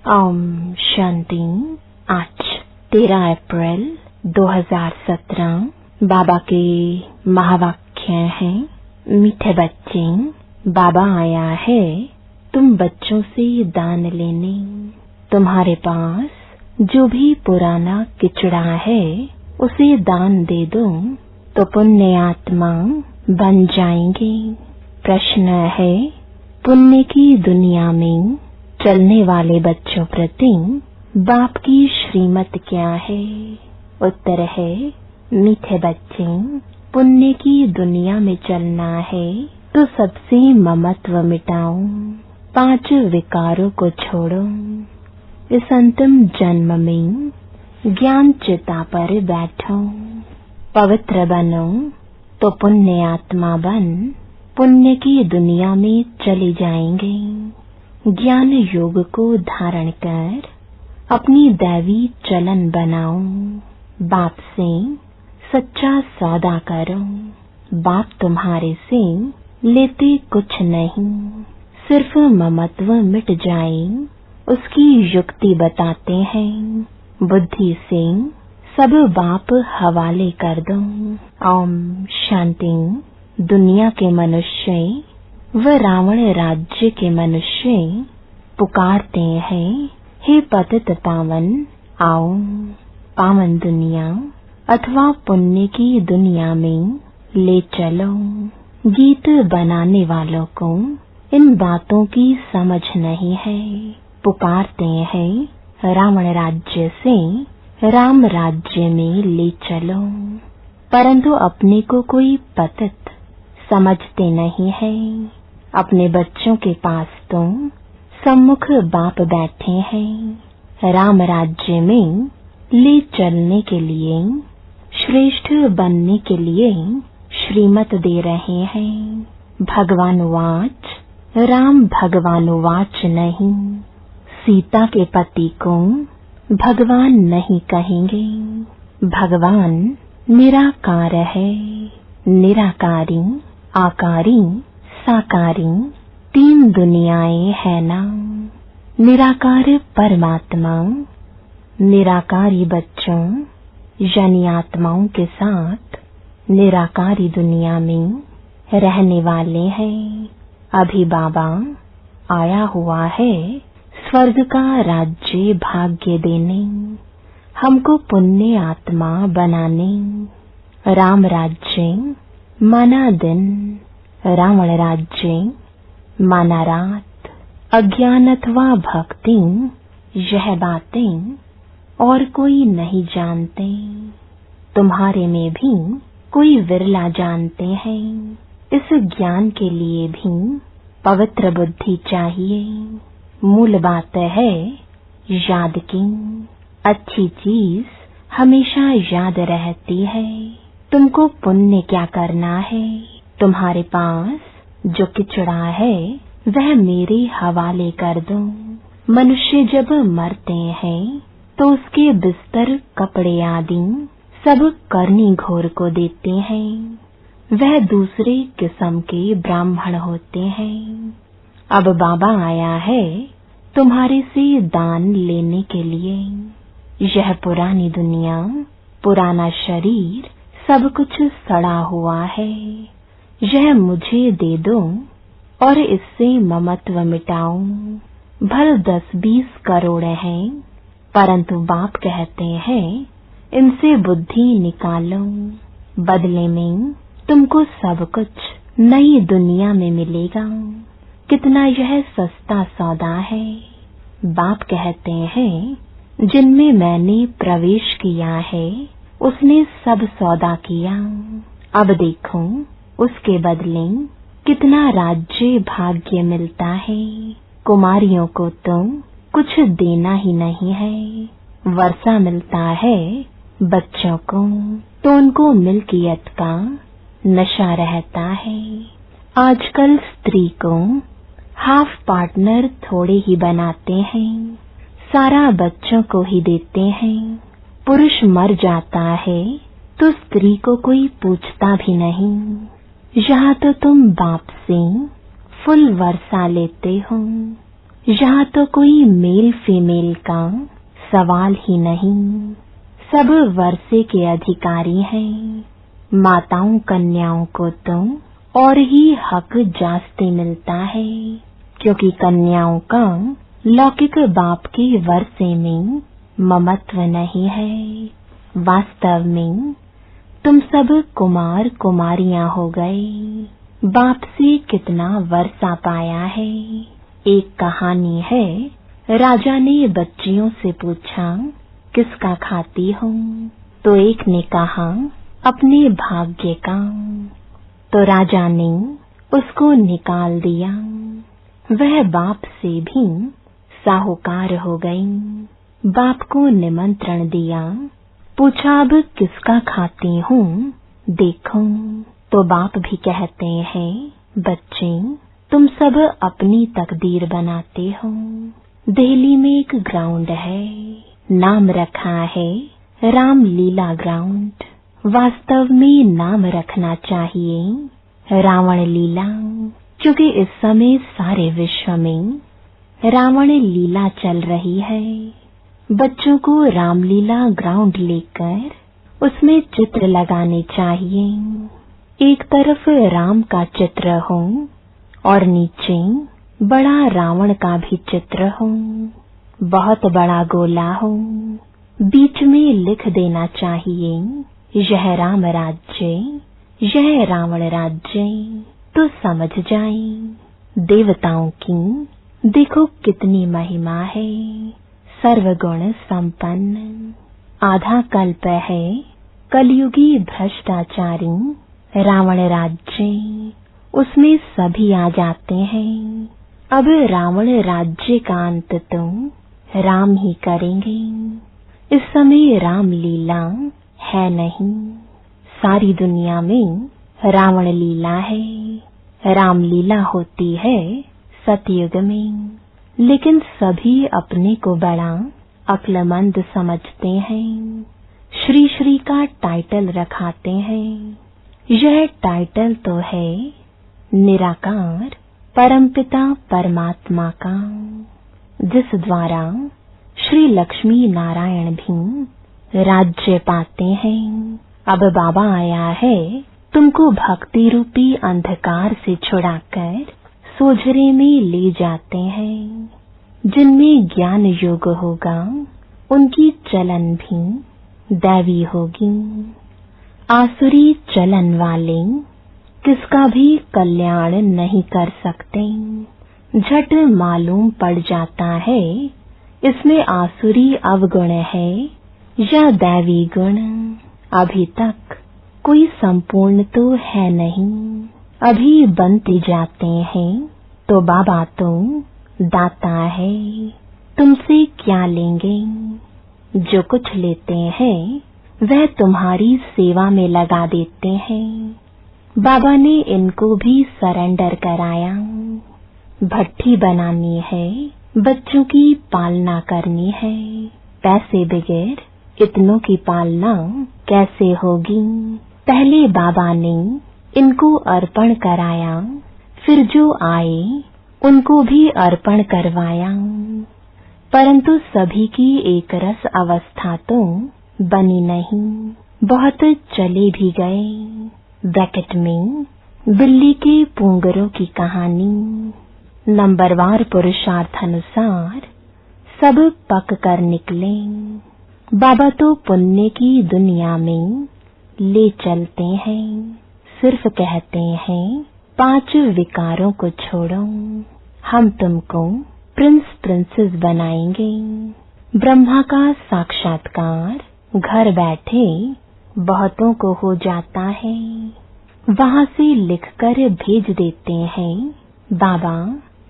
ओम शांति। आज 13 अप्रैल 2017 बाबा के महावाक्य हैं। मीठे बच्चे, बाबा आया है तुम बच्चों से दान लेने। तुम्हारे पास जो भी पुराना किचड़ा है उसे दान दे दो तो पुण्य आत्मा बन जाएंगे। प्रश्न है, पुण्य की दुनिया में चलने वाले बच्चों प्रति बाप की श्रीमत क्या है? उत्तर है, मीठे बच्चे, पुण्य की दुनिया में चलना है तो सबसे ममत्व मिटाओ, 5 विकारों को छोड़ो। इस अंतिम जन्म में ज्ञान चिता पर बैठो, पवित्र बनो तो पुण्य आत्मा बन पुण्य की दुनिया में चले जाएंगे। ज्ञान योग को धारण कर अपनी दैवी चलन बनाओ। बाप से सच्चा सौदा करो। बाप तुम्हारे से लेते कुछ नहीं, सिर्फ ममत्व मिट जाए उसकी युक्ति बताते हैं। बुद्धि से सब बाप हवाले कर दो। ओम शांति। दुनिया के मनुष्य व रावण राज्य के मनुष्य पुकारते हैं, हे पतित पावन आओ। पावन दुनिया अथवा पुण्य की दुनिया में ले चलो। गीत बनाने वालों को इन बातों की समझ नहीं है। पुकारते हैं रावण राज्य से राम राज्य में ले चलो, परंतु अपने को कोई पतित समझते नहीं है। अपने बच्चों के पास तो सम्मुख बाप बैठे हैं। राम राज्य में ले चलने के लिए, श्रेष्ठ बनने के लिए श्रीमत दे रहे हैं। भगवान वाच, राम भगवान वाच नहीं। सीता के पति को भगवान नहीं कहेंगे। भगवान निराकार है। निराकारी, आकारी, साकारी 3 दुनियाएं है ना। निराकार परमात्मा निराकारी बच्चों यानी आत्माओं के साथ निराकारी दुनिया में रहने वाले हैं। अभी बाबा आया हुआ है स्वर्ग का राज्य भाग्य देने, हमको पुण्य आत्मा बनाने। राम राज्य माना दिन, रावण राज्य माना रात। अज्ञान अथवा भक्ति यह बातें और कोई नहीं जानते। तुम्हारे में भी कोई विरला जानते हैं। इस ज्ञान के लिए भी पवित्र बुद्धि चाहिए। मूल बात है याद की। अच्छी चीज हमेशा याद रहती है। तुमको पुण्य क्या करना है? तुम्हारे पास जो किचड़ा है वह मेरे हवाले कर दो। मनुष्य जब मरते हैं तो उसके बिस्तर, कपड़े आदि सब करनी घोर को देते हैं। वह दूसरे किस्म के ब्राह्मण होते हैं। अब बाबा आया है तुम्हारे से दान लेने के लिए। यह पुरानी दुनिया, पुराना शरीर सब कुछ सड़ा हुआ है। यह मुझे दे दो और इससे ममत्व मिटाओ। भल 10-20 करोड़ हैं, परंतु बाप कहते हैं इनसे बुद्धि निकालो। बदले में तुमको सब कुछ नई दुनिया में मिलेगा। कितना यह सस्ता सौदा है। बाप कहते हैं जिनमें मैंने प्रवेश किया है उसने सब सौदा किया। अब देखो उसके बदले कितना राज्य भाग्य मिलता है। कुमारियों को तो कुछ देना ही नहीं है। वर्षा मिलता है बच्चों को तो उनको मिल्कियत का नशा रहता है। आजकल स्त्री को हाफ पार्टनर थोड़े ही बनाते हैं, सारा बच्चों को ही देते हैं। पुरुष मर जाता है तो स्त्री को कोई पूछता भी नहीं। यहाँ तो तुम बाप से फुल वर्षा लेते हो। यहाँ तो कोई मेल फीमेल का सवाल ही नहीं, सब वर्षे के अधिकारी हैं। माताओं कन्याओं को तो और ही हक जास्ते मिलता है, क्योंकि कन्याओं का लौकिक बाप के वर्षे में ममत्व नहीं है। वास्तव में तुम सब कुमार कुमारियां हो गए। बाप से कितना वर्षा पाया है। एक कहानी है, राजा ने बच्चियों से पूछा, किसका खाती हो? तो एक ने कहा, अपने भाग्य का। तो राजा ने उसको निकाल दिया। वह बाप से भी साहूकार हो गई। बाप को निमंत्रण दिया, पूछा, अब किसका खाती हूँ देखो। तो बाप भी कहते हैं, बच्चे तुम सब अपनी तकदीर बनाते हो। दिल्ली में एक ग्राउंड है, नाम रखा है रामलीला ग्राउंड। वास्तव में नाम रखना चाहिए रावण लीला, क्योंकि इस समय सारे विश्व में रावण लीला चल रही है। बच्चों को रामलीला ग्राउंड लेकर उसमें चित्र लगाने चाहिए। एक तरफ राम का चित्र हो और नीचे बड़ा रावण का भी चित्र हो, बहुत बड़ा गोला हो। बीच में लिख देना चाहिए, यह राम राज्य, यह रावण राज्य। तो समझ जाएं देवताओं की देखो कितनी महिमा है। सर्वगुण संपन्न। आधा कल्प है कलयुगी भ्रष्टाचारी रावण राज्य, उसमें सभी आ जाते हैं। अब रावण राज्य का अंत तो राम ही करेंगे। इस समय रामलीला है नहीं, सारी दुनिया में रावण लीला है। रामलीला होती है सतयुग में, लेकिन सभी अपने को बड़ा अक्लमंद समझते हैं। श्री श्री का टाइटल रखाते हैं। यह टाइटल तो है निराकार परमपिता परमात्मा का, जिस द्वारा श्री लक्ष्मी नारायण भी राज्य पाते हैं। अब बाबा आया है तुमको भक्ति रूपी अंधकार से छुड़ाकर सोझरे में ले जाते हैं। जिनमें ज्ञान योग होगा उनकी चलन भी दैवी होगी। आसुरी चलन वाले किसका भी कल्याण नहीं कर सकते। झट मालूम पड़ जाता है इसमें आसुरी अवगुण है या दैवी गुण। अभी तक कोई संपूर्ण तो है नहीं, अभी बनते जाते हैं। तो बाबा तो दाता है, तुमसे क्या लेंगे? जो कुछ लेते हैं वह तुम्हारी सेवा में लगा देते हैं। बाबा ने इनको भी सरेंडर कराया। भट्ठी बनानी है, बच्चों की पालना करनी है। पैसे बगैर इतनों की पालना कैसे होगी? पहले बाबा ने इनको अर्पण कराया, फिर जो आए उनको भी अर्पण करवाया। परंतु सभी की एक रस अवस्था तो बनी नहीं, बहुत चले भी गए। ब्रैकेट में बिल्ली के पूंगरों की कहानी। नंबरवार पुरुषार्थ अनुसार सब पक कर निकले। बाबा तो पुण्य की दुनिया में ले चलते हैं, सिर्फ कहते हैं 5 विकारों को छोड़ो, हम तुमको प्रिंस प्रिंसेस बनाएंगे। ब्रह्मा का साक्षात्कार घर बैठे बहुतों को हो जाता है। वहां से लिखकर भेज देते हैं, बाबा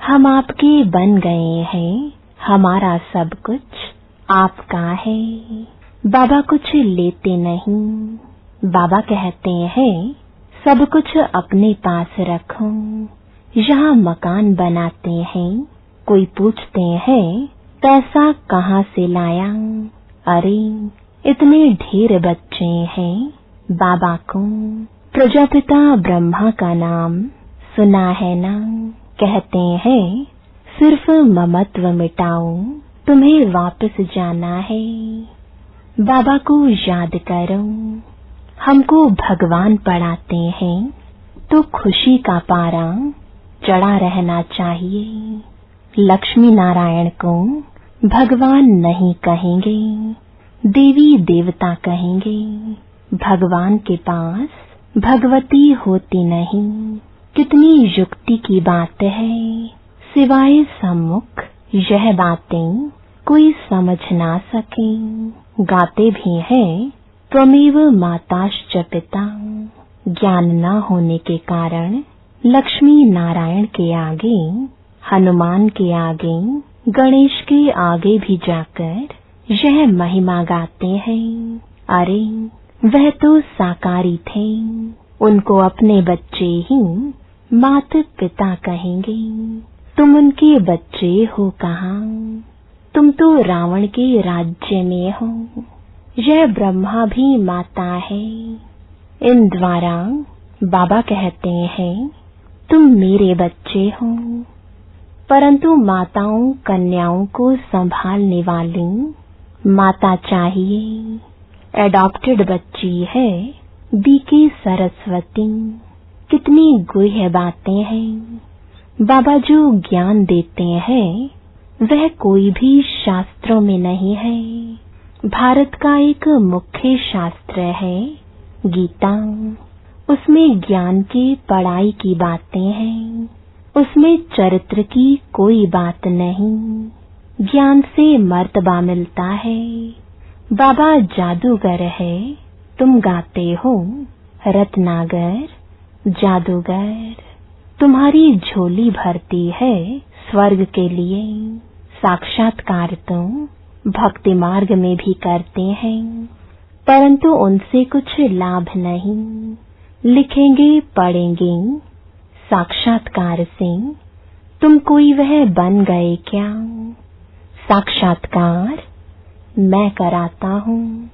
हम आपके बन गए हैं, हमारा सब कुछ आपका है। बाबा कुछ लेते नहीं। बाबा कहते हैं सब कुछ अपने पास रखो। यहाँ मकान बनाते हैं, कोई पूछते हैं पैसा कहाँ से लाया? अरे इतने ढेर बच्चे हैं, बाबा को प्रजापिता ब्रह्मा का नाम सुना है ना? कहते हैं सिर्फ ममत्व मिटाओ, तुम्हें वापस जाना है। बाबा को याद करो, हमको भगवान पढ़ाते हैं तो खुशी का पारा चढ़ा रहना चाहिए। लक्ष्मी नारायण को भगवान नहीं कहेंगे, देवी देवता कहेंगे। भगवान के पास भगवती होती नहीं, कितनी युक्ति की बात है। सिवाय सम्मुख यह बातें कोई समझ ना सके। गाते भी हैं त्वमेव माताश्च पिता। ज्ञान न होने के कारण लक्ष्मी नारायण के आगे, हनुमान के आगे, गणेश के आगे भी जाकर यह महिमा गाते हैं। अरे वह तो साकारी थे, उनको अपने बच्चे ही माता पिता कहेंगे। तुम उनके बच्चे हो कहाँ, तुम तो रावण के राज्य में हो। यह ब्रह्मा भी माता है। इन द्वारा बाबा कहते हैं तुम मेरे बच्चे हो। परंतु माताओं कन्याओं को संभालने वाली माता चाहिए। एडॉप्टेड बच्ची है बीके सरस्वती। कितनी गुह्य बातें हैं। बाबा जो ज्ञान देते हैं वह कोई भी शास्त्रों में नहीं है। भारत का एक मुख्य शास्त्र है गीता। उसमें ज्ञान की पढ़ाई की बातें हैं। उसमें चरित्र की कोई बात नहीं। ज्ञान से मर्तबा मिलता है। बाबा जादूगर है, तुम गाते हो रत्नागर जादूगर। तुम्हारी झोली भरती है स्वर्ग के लिए। साक्षात्कार तो भक्ति मार्ग में भी करते हैं, परंतु उनसे कुछ लाभ नहीं। लिखेंगे पढ़ेंगे साक्षात्कार से, तुम कोई वह बन गए क्या? साक्षात्कार मैं कराता हूँ।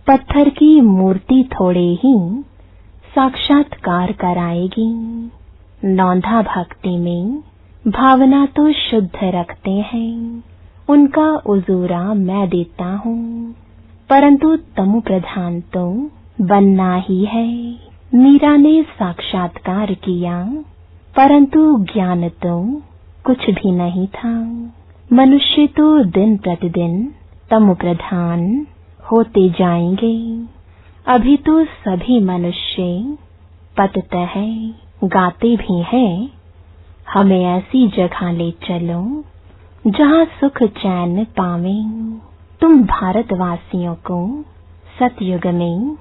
पत्थर की मूर्ति थोड़े ही साक्षात्कार कराएगी। नौंधा भक्ति में भावना तो शुद्ध रखते हैं, उनका उजूरा मैं देता हूँ। परंतु तमु प्रधान तो बनना ही है। मीरा ने साक्षात्कार किया, परंतु ज्ञान तो कुछ भी नहीं था। मनुष्य तो दिन प्रतिदिन तमु प्रधान होते जाएंगे। अभी तो सभी मनुष्य पतित है। गाते भी हैं, हमें ऐसी जगह ले चलो जहाँ सुख चैन पावें। तुम भारतवासियों को सतयुग में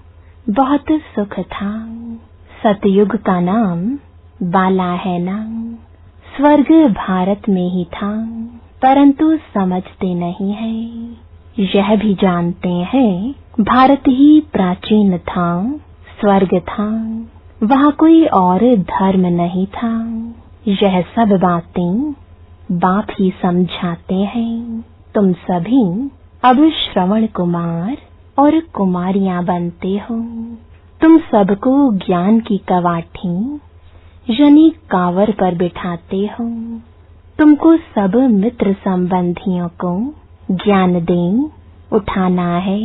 बहुत सुख था। सतयुग का नाम बाला है ना। स्वर्ग भारत में ही था, परंतु समझते नहीं है। यह भी जानते हैं भारत ही प्राचीन था, स्वर्ग था, वहाँ कोई और धर्म नहीं था। यह सब बातें बाप ही समझाते हैं। तुम सभी अब श्रवण कुमार और कुमारियां बनते हो। तुम सबको ज्ञान की कवाठी यानी कांवर पर बिठाते हो। तुमको सब मित्र संबंधियों को ज्ञान दें उठाना है।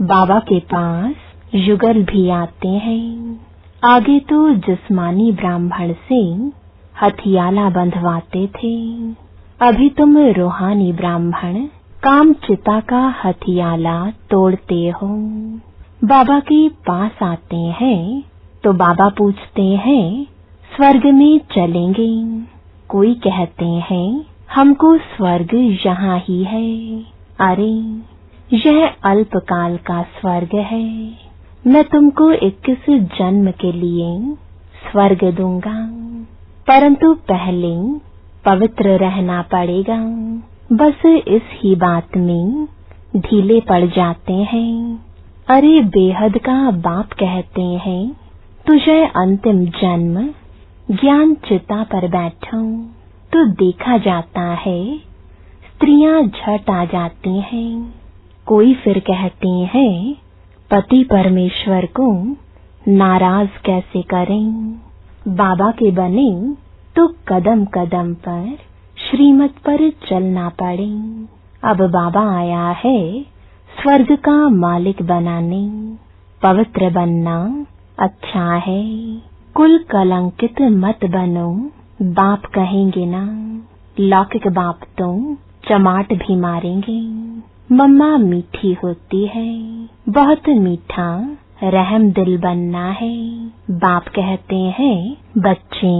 बाबा के पास युगल भी आते हैं। आगे तो जिस्मानी ब्राह्मण से हथियाला बंधवाते थे, अभी तुम रूहानी ब्राह्मण काम चिता का हथियाला तोड़ते हो। बाबा के पास आते हैं तो बाबा पूछते हैं स्वर्ग में चलेंगे। कोई कहते हैं हमको स्वर्ग यहाँ ही है। अरे यह अल्पकाल का स्वर्ग है। मैं तुमको 21 जन्म के लिए स्वर्ग दूंगा, परंतु पहले पवित्र रहना पड़ेगा। बस इस ही बात में ढीले पड़ जाते हैं। अरे बेहद का बाप कहते हैं तुझे अंतिम जन्म ज्ञान चिता पर बैठो तो देखा जाता है स्त्रियां झट आ जाती हैं। कोई फिर कहते हैं पति परमेश्वर को नाराज कैसे करें। बाबा के बने तो कदम कदम पर श्रीमत पर चलना पड़े। अब बाबा आया है स्वर्ग का मालिक बनाने। पवित्र बनना अच्छा है, कुल कलंकित मत बनो, बाप कहेंगे ना। लौकिक बाप तो चमाट भी मारेंगे। मम्मा मीठी होती है, बहुत मीठा रहम दिल बनना है। बाप कहते हैं, बच्चे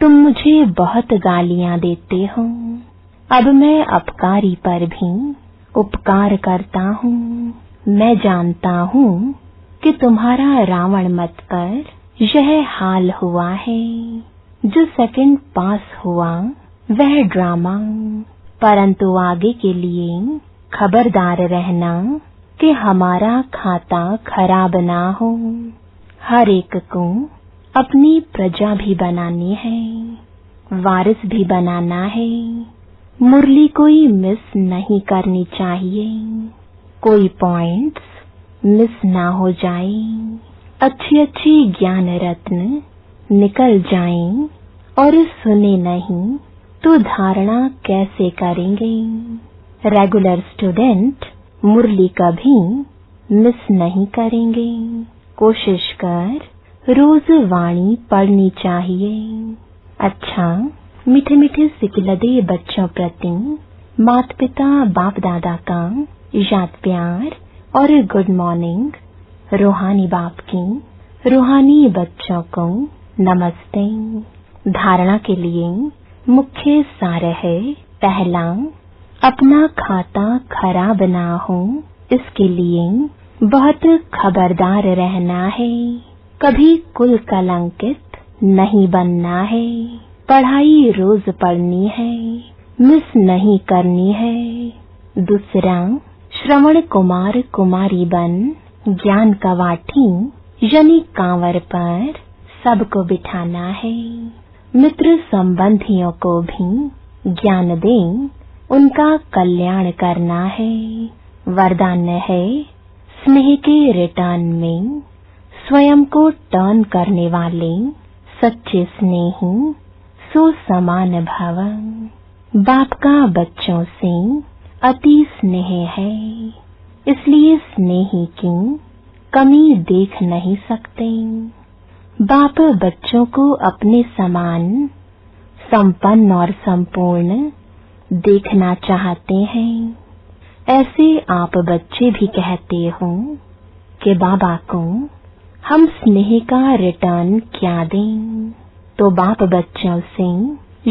तुम मुझे बहुत गालियां देते हो, अब मैं अपकारी पर भी उपकार करता हूँ। मैं जानता हूँ कि तुम्हारा रावण मत पर यह हाल हुआ है। जो सेकंड पास हुआ वह ड्रामा, परंतु आगे के लिए खबरदार रहना कि हमारा खाता खराब ना हो। हर एक को अपनी प्रजा भी बनानी है, वारिस भी बनाना है। मुरली कोई मिस नहीं करनी चाहिए, कोई पॉइंट्स मिस ना हो जाए। अच्छी अच्छी ज्ञान रत्न निकल जाएं और सुने नहीं तो धारणा कैसे करेंगे। रेगुलर स्टूडेंट मुरली कभी मिस नहीं करेंगे। कोशिश कर रोज वाणी पढ़नी चाहिए। अच्छा, मीठे मीठे सिकिलदे बच्चों प्रति माता पिता बाप दादा का याद प्यार और गुड मॉर्निंग। रूहानी बाप की रूहानी बच्चों को नमस्ते। धारणा के लिए मुख्य सार है, पहला, अपना खाता खराब ना हो इसके लिए बहुत खबरदार रहना है। कभी कुल कलंकित नहीं बनना है। पढ़ाई रोज पढ़नी है, मिस नहीं करनी है। दूसरा, श्रवण कुमार कुमारी बन ज्ञान कवाठी यानी कांवर पर सबको बिठाना है। मित्र संबंधियों को भी ज्ञान दें, उनका कल्याण करना है। वरदान है, स्नेह के रिटर्न में स्वयं को टर्न करने वाले सच्चे स्नेही सो समान भव। बाप का बच्चों से अति स्नेह है, इसलिए स्नेही की कमी देख नहीं सकते। बाप बच्चों को अपने समान संपन्न और संपूर्ण देखना चाहते हैं। ऐसे आप बच्चे भी कहते हो कि बाबा को हम स्नेह का रिटर्न क्या दें, तो बाप बच्चों से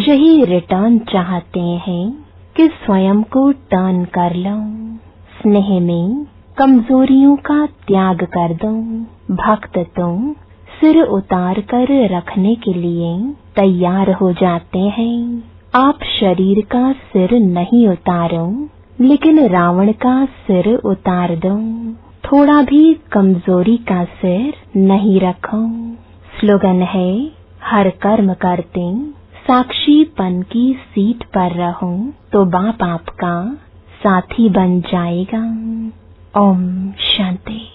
यही रिटर्न चाहते हैं कि स्वयं को टर्न कर लो। स्नेह में कमजोरियों का त्याग कर दो। भक्त तो सिर उतार कर रखने के लिए तैयार हो जाते हैं। आप शरीर का सिर नहीं उतारो, लेकिन रावण का सिर उतार दो। थोड़ा भी कमजोरी का सिर नहीं रखो। स्लोगन है, हर कर्म करते साक्षीपन की सीट पर रहो तो बाप आपका साथी बन जाएगा। ओम शांति।